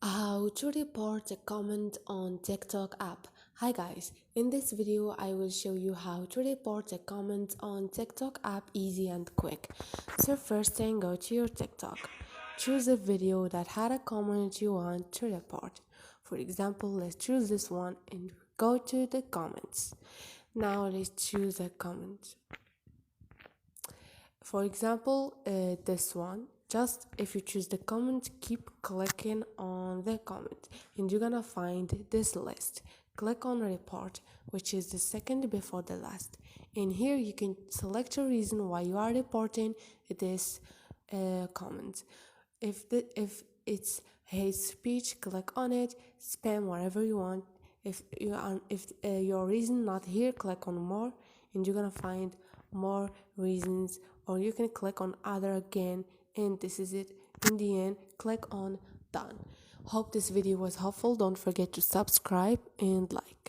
How to report a comment on TikTok app. Hi guys, in this video I will show you how to report a comment on TikTok app easy and quick. So first thing, go to your TikTok. Choose a video that had a comment you want to report. For example, let's choose this one and go to the comments. Now let's choose a comment. For example, this one. Just if you choose the comment, keep clicking on the comment and you're gonna find this list. Click on report, which is the second before the last. In here you can select a reason why you are reporting this comment. If it's hate speech, click on it. Spam wherever you want. If your reason not here, click on more and you're gonna find more reasons, or you can click on other again, and this is it. In the end, click on done. Hope this video was helpful. Don't forget to subscribe and like.